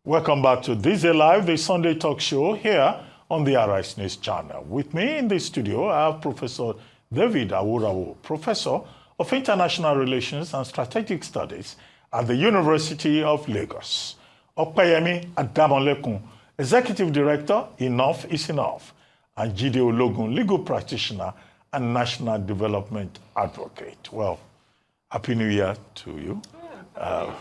Welcome back to This Day Live, the Sunday talk show here on the Arise News channel. With me in the studio, I have Professor David Aworawo, Professor of International Relations and Strategic Studies at the University of Lagos. Yemi Adamolekun, Executive Director, Enough is Enough, and Jide Ologun, Legal Practitioner and National Development Advocate. Well, Happy New Year to you.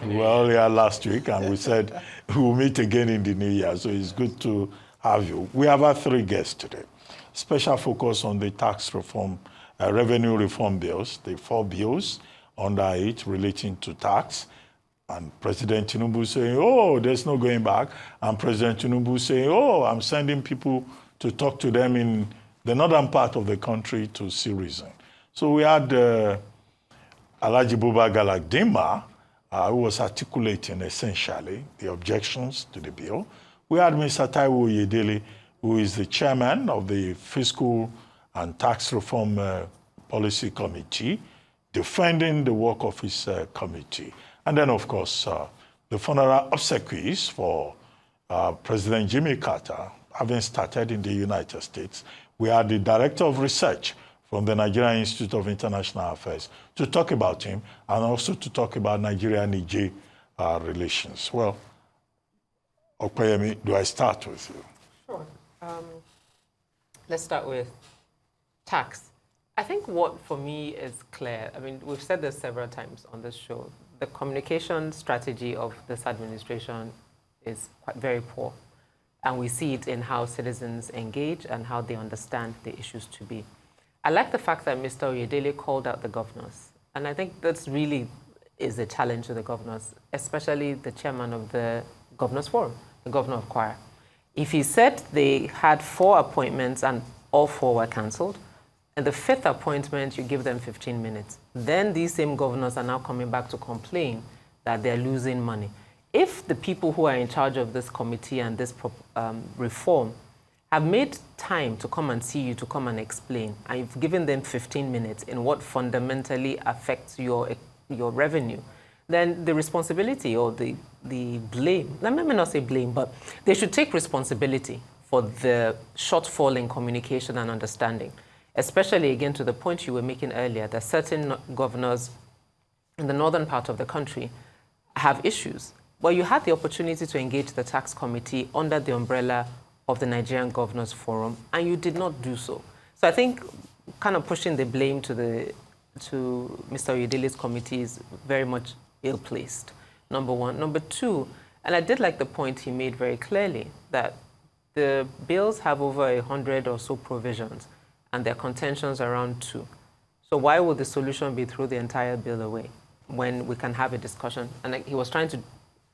We were here last week and we said we'll meet again in the new year, so it's good to have you. We have our three guests today. Special focus on the tax reform, revenue reform bills, the 4 bills under it relating to tax. And President Tinubu saying, oh, there's no going back. And President Tinubu saying, oh, I'm sending people to talk to them in the northern part of the country to see reason. So we had Alhaji Buba Galadima, who was articulating essentially the objections to the bill. We had Mr. Taiwo Oyedele, who is the chairman of the Fiscal and Tax Reform Policy Committee, defending the work of his committee. And then, of course, the funeral obsequies for President Jimmy Carter, having started in the United States. We had the Director of Research from the Nigerian Institute of International Affairs to talk about him and also to talk about Nigeria-Niger relations. Well, Okpeyemi, do I start with you? Sure. Let's start with tax. I think what for me is clear, I mean, we've said this several times on this show, the communication strategy of this administration is very poor. And we see it in how citizens engage and how they understand the issues to be. I like the fact that Mr. Oyedele called out the governors. And I think that's really is a challenge to the governors, especially the chairman of the Governors Forum, the governor of Kwara. If he said they had 4 appointments and all 4 were cancelled, and the 5th appointment, you give them 15 minutes. Then these same governors are now coming back to complain that they're losing money. If the people who are in charge of this committee and this reform have made time to come and see you, to come and explain, and you've given them 15 minutes in what fundamentally affects your revenue, then the responsibility or the blame, let me not say blame, but they should take responsibility for the shortfall in communication and understanding, especially, again, to the point you were making earlier, that certain governors in the northern part of the country have issues. Well, you had the opportunity to engage the tax committee under the umbrella of the Nigerian Governors Forum, and you did not do so. So I think kind of pushing the blame to Mr. Oyedele's committee is very much ill-placed, number one. Number two, and I did like the point he made very clearly, that the bills have over 100 or so provisions, and their contentions around 2. So why would the solution be throw the entire bill away when we can have a discussion? And he was trying to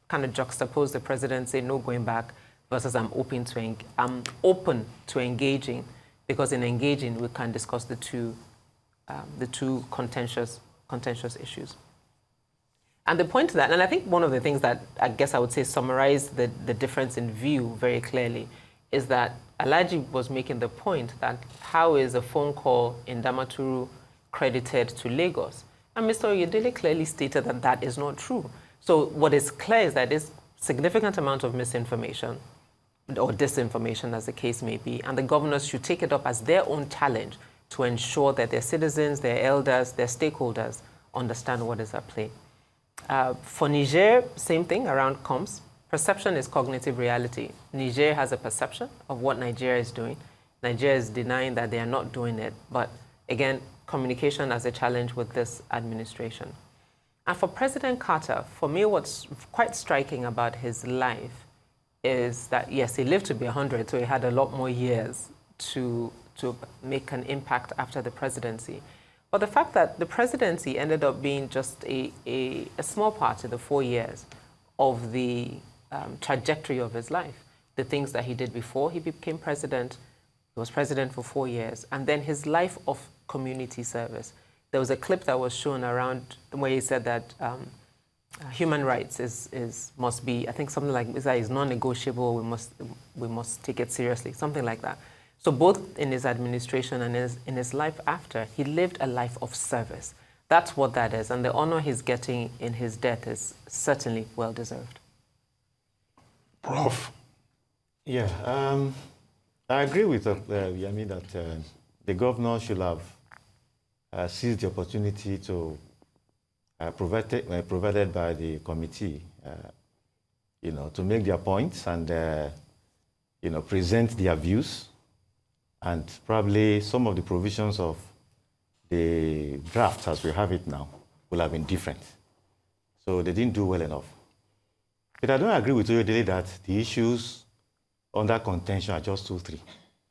kind of juxtapose the president, say no going back, versus I'm open to engaging, because in engaging we can discuss the two contentious issues. And the point to that, and I think one of the things that I guess I would say summarize the difference in view very clearly, is that Alhaji was making the point that how is a phone call in Damaturu credited to Lagos? And Mr. Oyedele clearly stated that that is not true. So what is clear is that there's significant amount of misinformation or disinformation, as the case may be, and the governors should take it up as their own challenge to ensure that their citizens, their elders, their stakeholders understand what is at play. For Niger, same thing around comms. Perception is cognitive reality. Niger has a perception of what Nigeria is doing. Nigeria is denying that they are not doing it. But again, communication as a challenge with this administration. And for President Carter, for me, what's quite striking about his life is that, yes, he lived to be 100, so he had a lot more years to make an impact after the presidency. But the fact that the presidency ended up being just a small part of the 4 years of the trajectory of his life, the things that he did before he became president, he was president for 4 years, and then his life of community service. There was a clip that was shown around where he said that human rights must be, I think something like that is non-negotiable, we must take it seriously, something like that. So both in his administration and in his life after, he lived a life of service. That's what that is, and the honor he's getting in his death is certainly well-deserved. Prof. Yeah, I agree with Yemi that the governor should have seized the opportunity to provided by the committee, to make their points and present their views, and probably some of the provisions of the draft as we have it now will have been different. So they didn't do well enough. But I don't agree with you, Yedele, that the issues under contention are just 2, 3.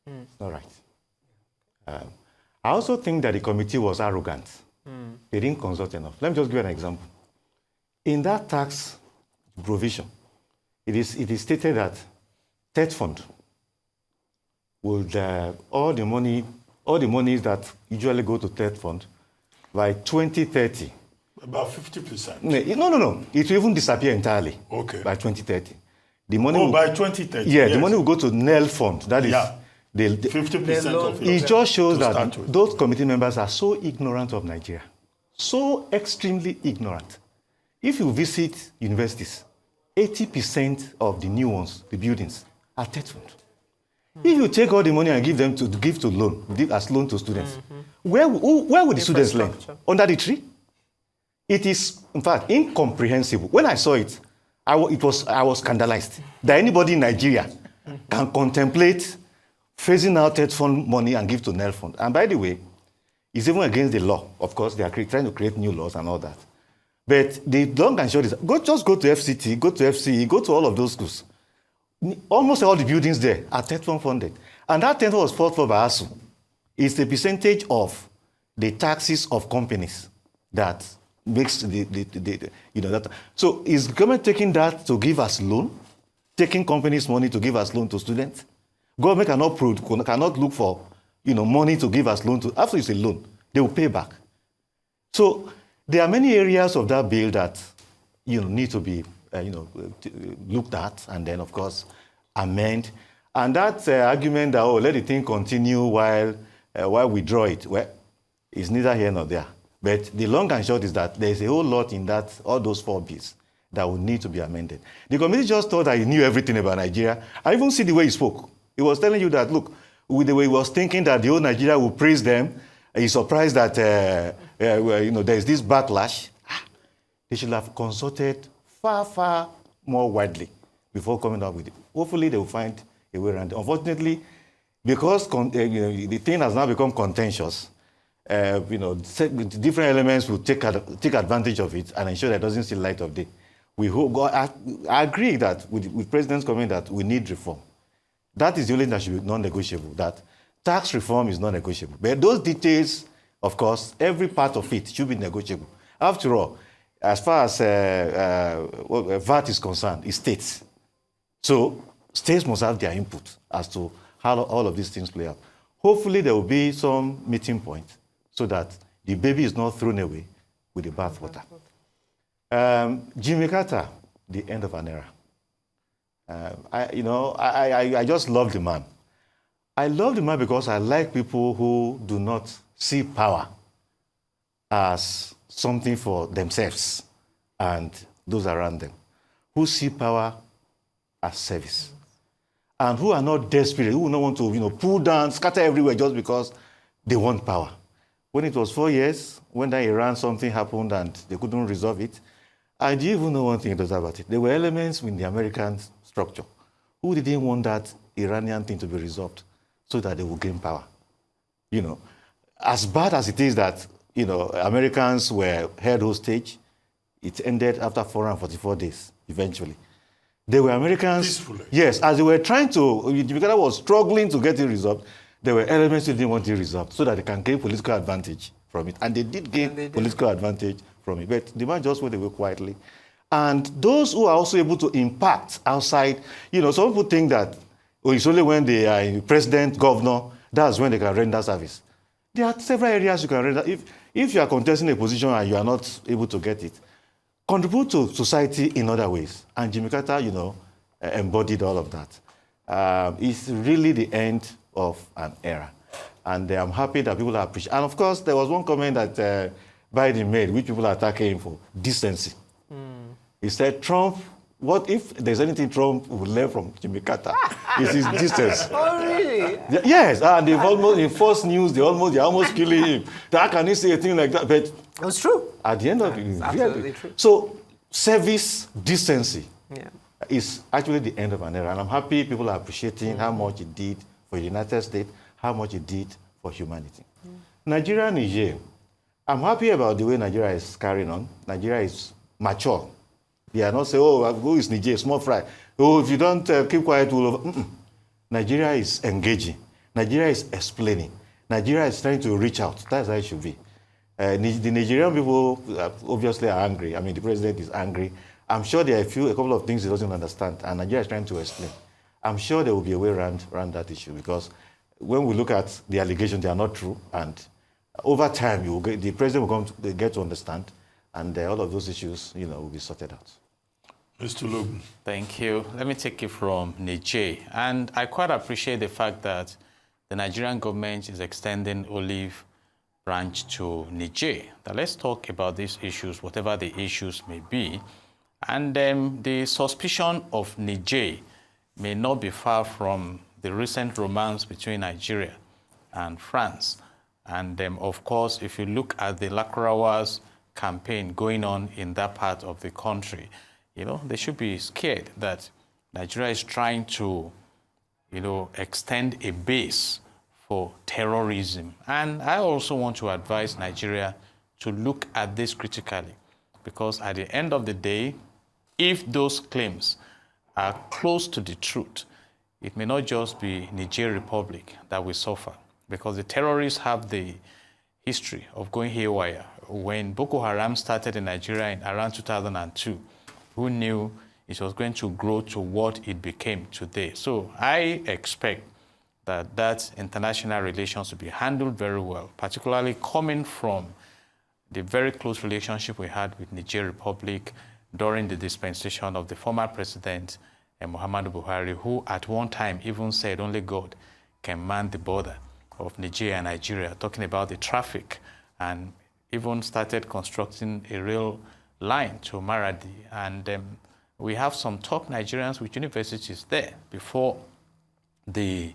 It's not right. I also think that the committee was arrogant. They didn't consult enough. Let me just give you an example. In that tax provision, it is stated that TET fund would all the monies that usually go to TET fund by 2030. About 50%. No. It will even disappear entirely. Okay. By 2030. The money by 2030. Yeah, yes. the money will go to NEL fund. That is 50% of it. It just shows that those committee members are so ignorant of Nigeria. So extremely ignorant. If you visit universities, 80% of the new ones, the buildings, are TET fund. If you take all the money and give as loan to students, where would the students learn? Under the tree? It is, in fact, incomprehensible. When I saw it, I was scandalized that anybody in Nigeria can contemplate phasing out TET fund money and give to NEL fund. And by the way, it's even against the law. Of course, they are trying to create new laws and all that. But the long and short is, just go to FCT, go to FCE, go to all of those schools. Almost all the buildings there are TET fund funded. And that TET fund was fought for by ASU. It's the percentage of the taxes of companies that makes that. So is government taking that to give us loan? Taking companies' money to give us loan to students? Government cannot look for money to give us loan to. After it's a loan, they will pay back. So there are many areas of that bill that need to be looked at, and then of course amend. And that argument that let the thing continue while we draw it, well, is neither here nor there. But the long and short is that there's a whole lot in all those 4 bills that will need to be amended. The committee just thought that he knew everything about Nigeria. I even see the way he spoke. He was telling you that, look, with the way he was thinking that the whole Nigeria will praise them, he's surprised that there's this backlash. They should have consulted far, far more widely before coming up with it. Hopefully, they will find a way around it. Unfortunately, because the thing has now become contentious, different elements will take advantage of it and ensure that it doesn't see the light of day. I agree that with President's comment that we need reform. That is the only thing that should be non-negotiable, that tax reform is non-negotiable. But those details, of course, every part of it should be negotiable. After all, as far as VAT is concerned, it's states. So states must have their input as to how all of these things play out. Hopefully, there will be some meeting point so that the baby is not thrown away with the bathwater. Jimmy Carter, the end of an era. I just love the man. I love the man because I like people who do not see power as something for themselves and those around them, who see power as service, and who are not desperate, who don't want to pull down, scatter everywhere just because they want power. When it was 4 years, when that Iran something happened and they couldn't resolve it, I do even know one thing about it. There were elements in the American structure who didn't want that Iranian thing to be resolved so that they would gain power. As bad as it is that, Americans were held hostage, it ended after 444 days, eventually. They were Americans. Peacefully. Yes, as they were trying to, Jimmy Carter was struggling to get it resolved, there were elements who didn't want it resolved so that they can gain political advantage from it. And they did gain political advantage from it. But the man just went away quietly. And those who are also able to impact outside, some people think that it's only when they are president, governor, that's when they can render service. There are several areas you can render. If you are contesting a position and you are not able to get it, contribute to society in other ways. And Jimmy Carter, embodied all of that. It's really the end of an era. And I'm happy that people are appreciating. And of course, there was one comment that Biden made, which people are attacking him for, decency. He said Trump What if there's anything Trump would learn from Jimmy Carter? It's his distance. Oh, really? Yes, and they've almost, in Fox News, they're almost killing him. How can he say a thing like that? But It was true. at the end of it, It's absolutely true. So service decency Yeah. is actually the end of an era. And I'm happy people are appreciating how much it did for the United States, how much it did for humanity. Nigeria and Niger, I'm happy about the way Nigeria is carrying on. Nigeria is mature. They are not saying, oh, who is Niger, small fry. Oh, if you don't keep quiet, we'll... Nigeria is engaging. Nigeria is explaining. Nigeria is trying to reach out. That's how it should be. The Nigerian people obviously are angry. I mean, the president is angry. I'm sure there are a couple of things he doesn't understand, and Nigeria is trying to explain. I'm sure there will be a way around that issue, because when we look at the allegations, they are not true, and over time, the president will come to get to understand, and all of those issues, will be sorted out. Mr. Ologun. Thank you. Let me take it from Niger. And I quite appreciate the fact that the Nigerian government is extending olive branch to Niger. Now let's talk about these issues, whatever the issues may be. And the suspicion of Niger may not be far from the recent romance between Nigeria and France. And of course, if you look at the Aworawo's campaign going on in that part of the country, they should be scared that Nigeria is trying to, extend a base for terrorism. And I also want to advise Nigeria to look at this critically, because at the end of the day, if those claims are close to the truth, it may not just be Niger Republic that will suffer, because the terrorists have the history of going haywire. When Boko Haram started in Nigeria in around 2002, who knew it was going to grow to what it became today? So I expect that international relations will be handled very well, particularly coming from the very close relationship we had with Niger Republic during the dispensation of the former president, Muhammadu Buhari, who at one time even said only God can man the border of Niger and Nigeria, talking about the traffic, and even started constructing a rail line to Maradi. And we have some top Nigerians with universities there before the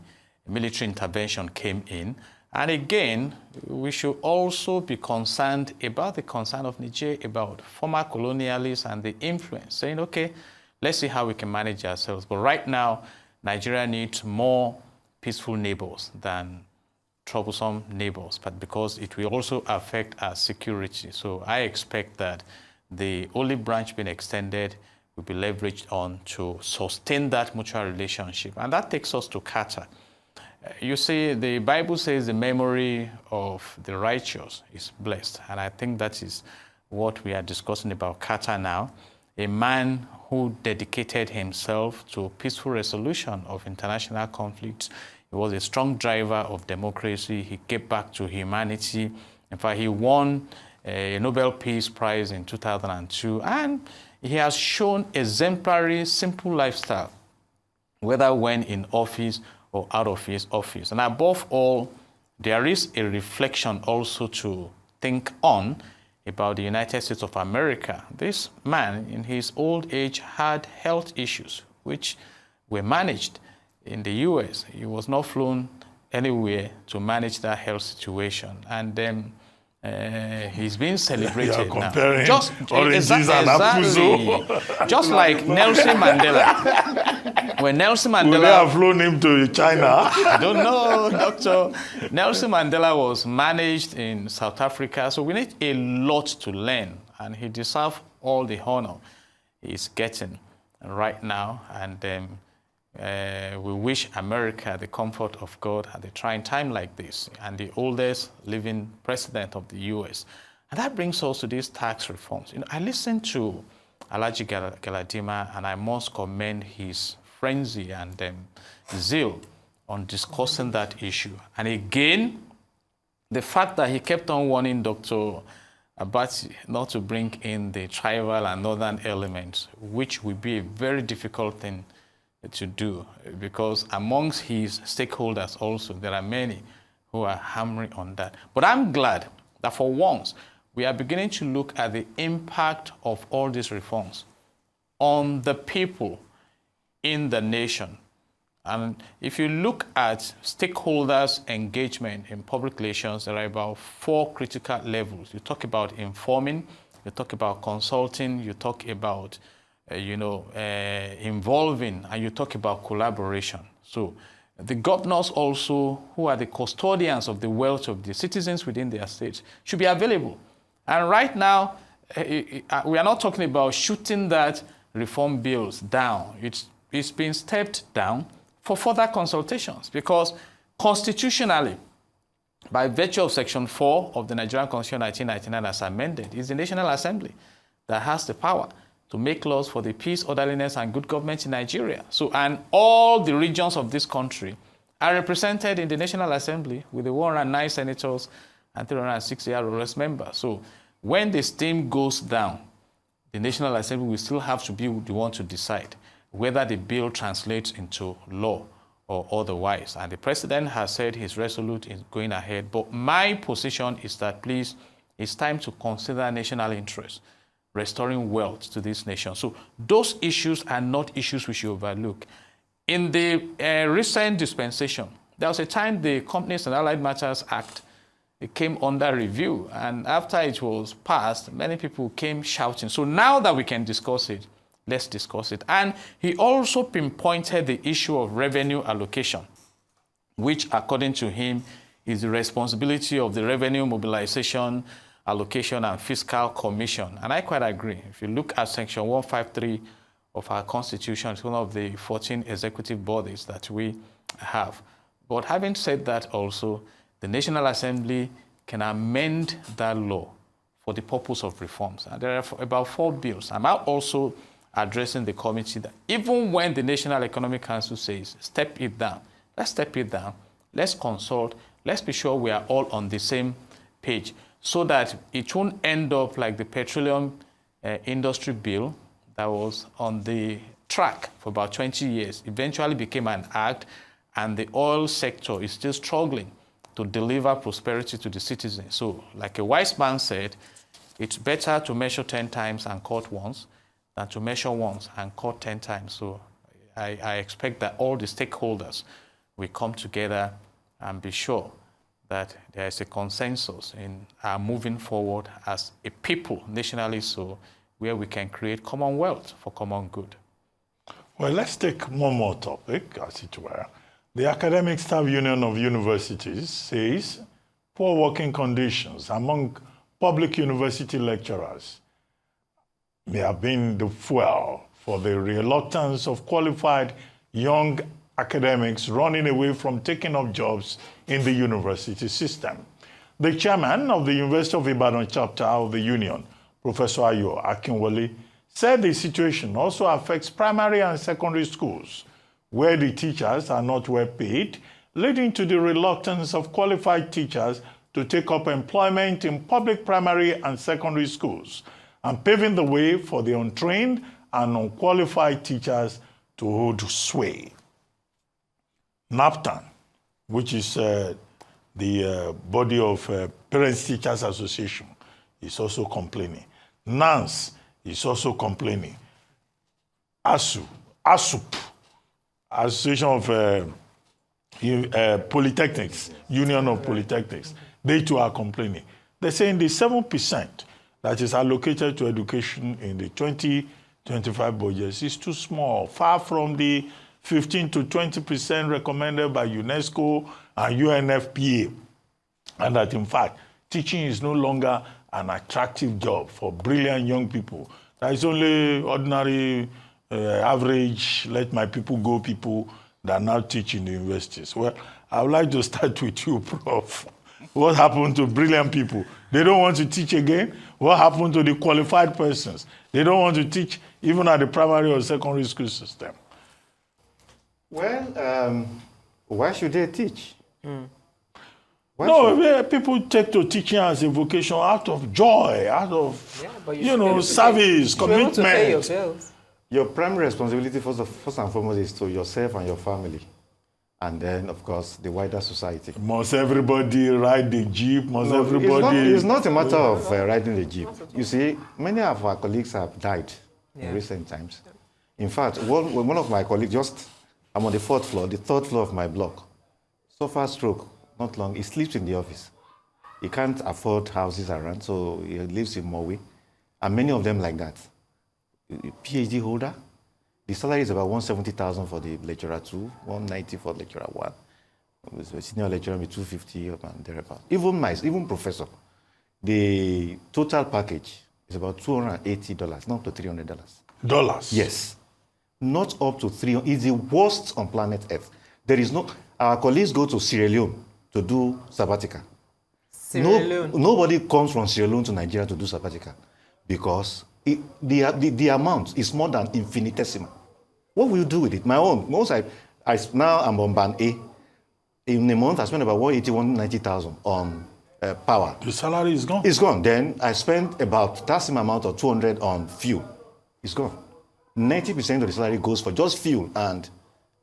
military intervention came in. And again, we should also be concerned about the concern of Niger about former colonialists and the influence, saying, okay, let's see how we can manage ourselves. But right now, Nigeria needs more peaceful neighbors than troublesome neighbors, but because it will also affect our security. So I expect that the olive branch being extended will be leveraged on to sustain that mutual relationship. And that takes us to Qatar. You see, the Bible says the memory of the righteous is blessed. And I think that is what we are discussing about Qatar now. A man who dedicated himself to peaceful resolution of international conflicts. He was a strong driver of democracy. He gave back to humanity. In fact, he won a Nobel Peace Prize in 2002. And he has shown exemplary, simple lifestyle, whether when in office or out of his office. And above all, there is a reflection also to think on about the United States of America. This man, in his old age, had health issues, which were managed in the US. He was not flown anywhere to manage that health situation. And then he's being celebrated now. Just oranges and apple. Just like Nelson Mandela. When Nelson Mandela... Will they have flown him to China? I don't know, Doctor. Nelson Mandela was managed in South Africa, so we need a lot to learn, and he deserves all the honor he's getting right now. And we wish America the comfort of God at a trying time like this, and the oldest living president of the U.S. And that brings us to these tax reforms. I listened to Alhaji Galadima, and I must commend his frenzy and zeal on discussing that issue. And again, the fact that he kept on warning Dr. Abati not to bring in the tribal and northern elements, which will be a very difficult thing to do, because amongst his stakeholders also, there are many who are hammering on that. But I'm glad that for once, we are beginning to look at the impact of all these reforms on the people in the nation. And if you look at stakeholders' engagement in public relations, there are about 4 critical levels. You talk about informing, you talk about consulting, you talk about involving, and you talk about collaboration. So the governors also, who are the custodians of the wealth of the citizens within their states, should be available. And right now, we are not talking about shooting that reform bills down. It's been stepped down for further consultations, because constitutionally, by virtue of Section 4 of the Nigerian Constitution 1999 as amended, it's the National Assembly that has the power to make laws for the peace, orderliness, and good government in Nigeria. So, and all the regions of this country are represented in the National Assembly with the 109 senators and 360 ROS members. So when the steam goes down, the National Assembly will still have to be the one to decide whether the bill translates into law or otherwise. And the president has said he's resolute in going ahead. But my position is that, please, it's time to consider national interest, restoring wealth to this nation. So those issues are not issues we should overlook. In the recent dispensation, there was a time the Companies and Allied Matters Act, it came under review. And after it was passed, many people came shouting. So now that we can discuss it, let's discuss it. And he also pinpointed the issue of revenue allocation, which, according to him, is the responsibility of the Revenue Mobilization, Allocation, and Fiscal Commission. And I quite agree. If you look at Section 153 of our Constitution, it's one of the 14 executive bodies that we have. But having said that also, the National Assembly can amend that law for the purpose of reforms. And there are about 4 bills. I'm also addressing the committee that even when the National Economic Council says, step it down, let's step it down, let's consult, let's be sure we are all on the same page so that it won't end up like the petroleum industry bill that was on the track for about 20 years, eventually became an act, and the oil sector is still struggling to deliver prosperity to the citizens. So like a wise man said, it's better to measure 10 times and cut once than to measure once and cut 10 times. So I expect that all the stakeholders will come together and be sure that there is a consensus in moving forward as a people, nationally so, where we can create commonwealth for common good. Well, let's take one more topic, as it were. The Academic Staff Union of Universities says poor working conditions among public university lecturers may have been the fuel for the reluctance of qualified young academics running away from taking up jobs in the university system. The chairman of the University of Ibadan chapter of the union, Professor Ayo Akinwole, said the situation also affects primary and secondary schools, where the teachers are not well paid, leading to the reluctance of qualified teachers to take up employment in public primary and secondary schools, and paving the way for the untrained and unqualified teachers to hold sway. NAPTAN, which is the body of Parents Teachers Association, is also complaining. NANS is also complaining. ASUP, Association of Polytechnics, Union of Polytechnics, they too are complaining. They're saying the 7% that is allocated to education in the 2025 budget is too small, far from the 15 to 20% recommended by UNESCO and UNFPA, and that in fact, teaching is no longer an attractive job for brilliant young people. That is only ordinary, average, let my people go people that now teach in the universities. Well, I would like to start with you, Prof. What happened to brilliant people? They don't want to teach again? What happened to the qualified persons? They don't want to teach even at the primary or secondary school system. Well, why should they teach? People take to teaching as a vocation out of joy, out of, service, commitment. To pay your bills. Your primary responsibility, first and foremost, is to yourself and your family. And then, of course, the wider society. Must everybody ride the jeep? Everybody... It's not a matter of riding the jeep. You see, many of our colleagues have died in recent times. In fact, one of my colleagues, I'm on the 4th floor, the 3rd floor of my block, suffered stroke, not long. He sleeps in the office. He can't afford houses around, so he lives in Norway. And many of them like that. PhD holder, the salary is about 170,000 for the lecturer 2, 190 for lecturer 1. Senior lecturer, 250 and thereabout. Even professor, the total package is about $280, not to $300. Dollars? Yes. Not up to 300. It's the worst on planet Earth. There is no. Our colleagues go to Sierra Leone to do sabbatical. Sierra Leone. Nobody comes from Sierra Leone to Nigeria to do sabbatical because the amount is more than infinitesimal. What will you do with it? My own. Now I'm on band A. In a month, I spend about 180,000 on power. The salary is gone? It's gone. Then I spend about that same amount of 200 on fuel. It's gone. 90% of the salary goes for just fuel and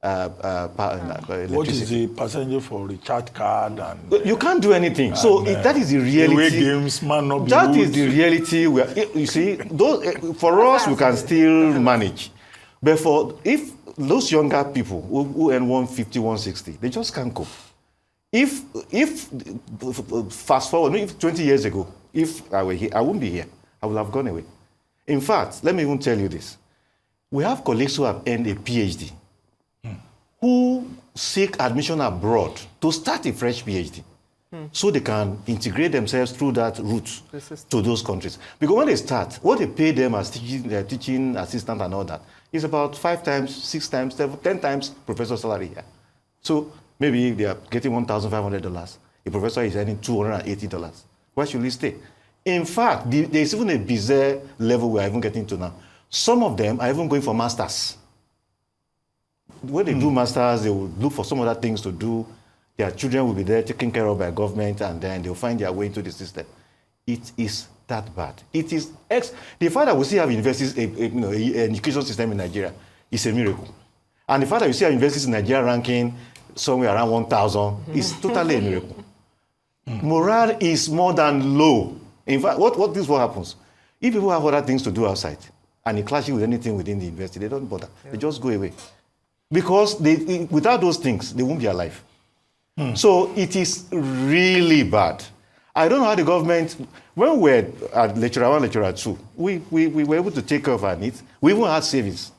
electricity. What is the percentage for recharge card? And you can't do anything. So that is the reality. Away games, man, not be that good. is the reality. You see, for us, we can still manage. But if those younger people who earn 150, 160, they just can't cope. If fast forward, if 20 years ago, if I were here, I wouldn't be here. I would have gone away. In fact, let me even tell you this. We have colleagues who have earned a PhD, who seek admission abroad to start a fresh PhD, so they can integrate themselves through that route to those countries. Because when they start, what they pay them as teaching assistant and all that is about 5 times, 6 times, 7, 10 times professor salary here. So maybe they are getting $1,500. A professor is earning $280. Why should he stay? In fact, there's even a bizarre level we are even getting to now. Some of them are even going for masters. When they do masters, they will look for some other things to do. Their children will be there taken care of by government, and then they'll find their way into the system. It is that bad. It is the fact that we still have universities, an education system in Nigeria is a miracle. And the fact that you see our universities in Nigeria ranking somewhere around 1,000 is totally a miracle. Morale is more than low. In fact, what happens? If people have other things to do outside, and it clashes with anything within the university, they don't bother. They just go away. Because without those things, they won't be alive. So it is really bad. I don't know how the government, when we were at lecturer 1, lecturer 2, we were able to take care of our needs. We even had savings.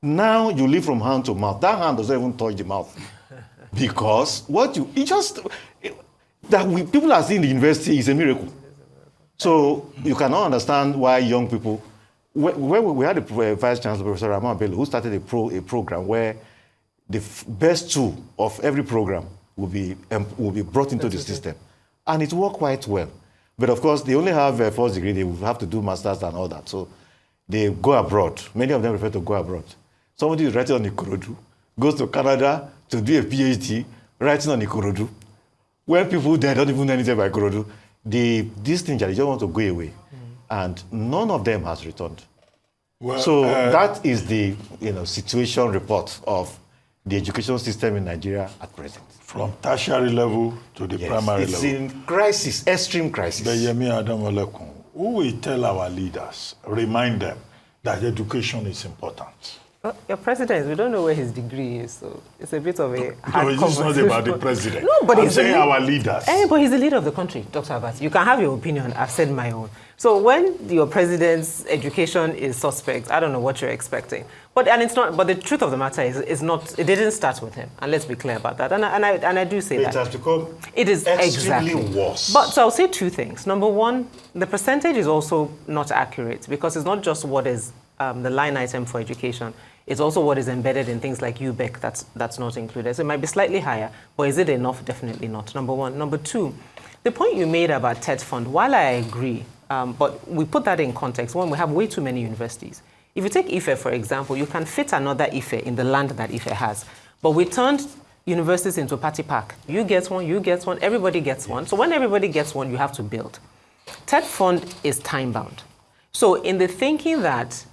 Now you live from hand to mouth. That hand doesn't even touch the mouth. Because people are seeing the university is a miracle. So you cannot understand why young people. We had a vice chancellor, Professor Ramon Bello, who started a program where the best tool of every program will be brought into the system, and it worked quite well. But of course, they only have a first degree; they will have to do masters and all that. So they go abroad. Many of them prefer to go abroad. Somebody is writing on Ikorodu, goes to Canada to do a PhD, writing on Ikorodu. When people there don't even know anything about Ikorodu, these things they just want to go away. And none of them has returned. Well, so that is the situation report of the education system in Nigeria at present. From tertiary level to the primary level. It's in crisis, extreme crisis. But Yemi Adamolekun, who will tell our leaders, remind them that education is important? Well, your president, we don't know where his degree is, so it's a bit of a hard conversation. No, it's not about the president. No, but I'm saying our leaders. But he's the leader of the country, Dr. Abbas. You can have your opinion. I've said my own. So when your president's education is suspect, I don't know what you're expecting. But it's not. But the truth of the matter is not. It didn't start with him, and let's be clear about that. And I do say that it has become. It is extremely exactly worse. But so I'll say 2 things. Number one, the percentage is also not accurate because it's not just what is the line item for education. It's also what is embedded in things like UBEC that's not included. So it might be slightly higher, but is it enough? Definitely not. Number one. Number two, the point you made about TED Fund, while I agree, but we put that in context. One, we have way too many universities. If you take IFE, for example, you can fit another IFE in the land that IFE has. But we turned universities into a party pack. You get one, everybody gets one. So when everybody gets one, you have to build. TED Fund is time-bound. So in the thinking that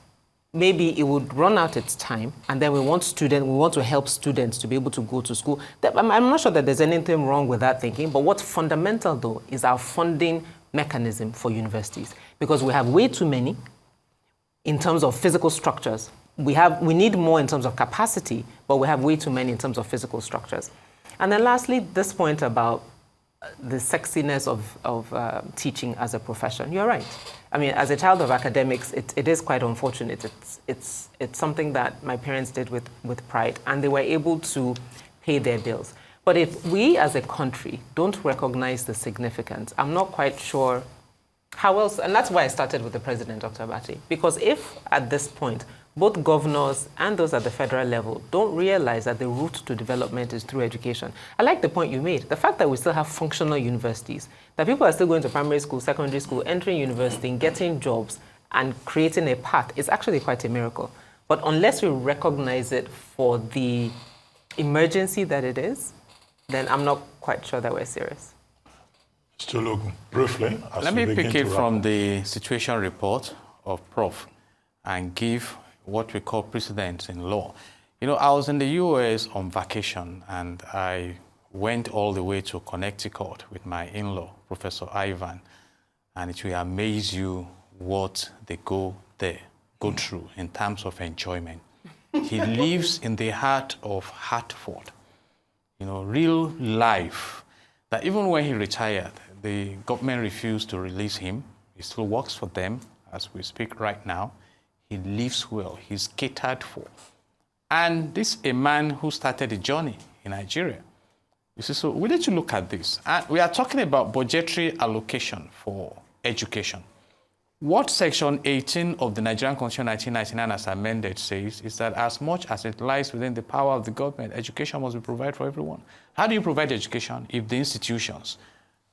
maybe it would run out its time, and then we want to help students to be able to go to school. I'm not sure that there's anything wrong with that thinking, but what's fundamental, though, is our funding mechanism for universities. Because we have way too many in terms of physical structures, we need more in terms of capacity, but we have way too many in terms of physical structures. And then lastly, this point about the sexiness of teaching as a profession. You're right. I mean, as a child of academics, it is quite unfortunate. It's something that my parents did with pride, and they were able to pay their bills. But if we as a country don't recognize the significance, I'm not quite sure how else, and that's why I started with the president, Dr. Abati, because if at this point, both governors and those at the federal level don't realize that the route to development is through education. I like the point you made. The fact that we still have functional universities, that people are still going to primary school, secondary school, entering university, and getting jobs and creating a path is actually quite a miracle. But unless we recognize it for the emergency that it is, then I'm not quite sure that we're serious. Mr. Ologun, briefly. Let me pick it from the situation report of Prof. and give what we call precedents in law. You know, I was in the US on vacation, and I went all the way to Connecticut with my in-law, Professor Ivan, and it will amaze you what they go through in terms of enjoyment. He lives in the heart of Hartford, you know, real life, that even when he retired, the government refused to release him. He still works for them as we speak right now. He lives well, he's catered for. And this is a man who started a journey in Nigeria. You see, so we need to look at this. And we are talking about budgetary allocation for education. What Section 18 of the Nigerian Constitution 1999 as amended says is that as much as it lies within the power of the government, education must be provided for everyone. How do you provide education if the institutions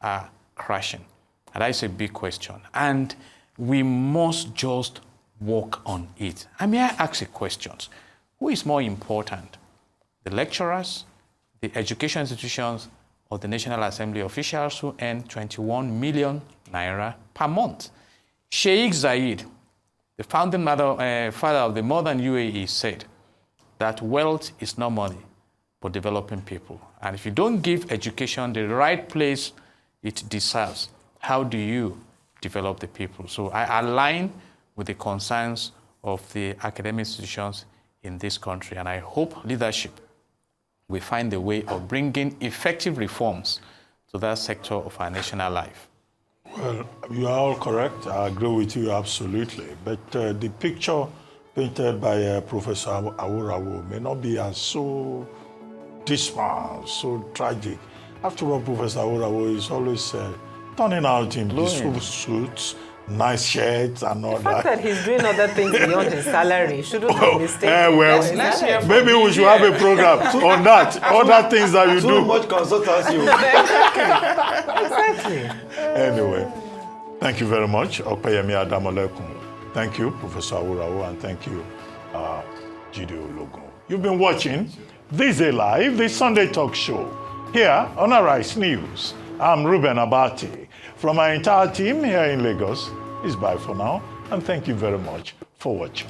are crashing? And that is a big question. And we must just work on it. And may I ask you questions? Who is more important, the lecturers, the education institutions, or the National Assembly officials who earn 21 million naira per month? Sheikh Zayed, the founding father of the modern UAE, said that wealth is not money, but developing people. And if you don't give education the right place it deserves, how do you develop the people? So I align with the concerns of the academic institutions in this country, and I hope leadership will find a way of bringing effective reforms to that sector of our national life. Well, you are all correct. I agree with you absolutely. But the picture painted by Professor Aworawo may not be as so dismal, so tragic. After all, Professor Aworawo is always turning out in beautiful suits, nice shirts and all the that. fact that he's doing other things beyond his salary shouldn't be mistaken. Well, maybe we should have a program on that. Other things that you do. Too much consultancy. Exactly. Anyway, thank you very much, Yemi Adamolekun. Thank you, Professor Aworawo, and thank you, Jide Ologun. You've been watching This Is Live, the Sunday talk show, here on Arise News. I'm Ruben Abati. From our entire team here in Lagos, it's bye for now, and thank you very much for watching.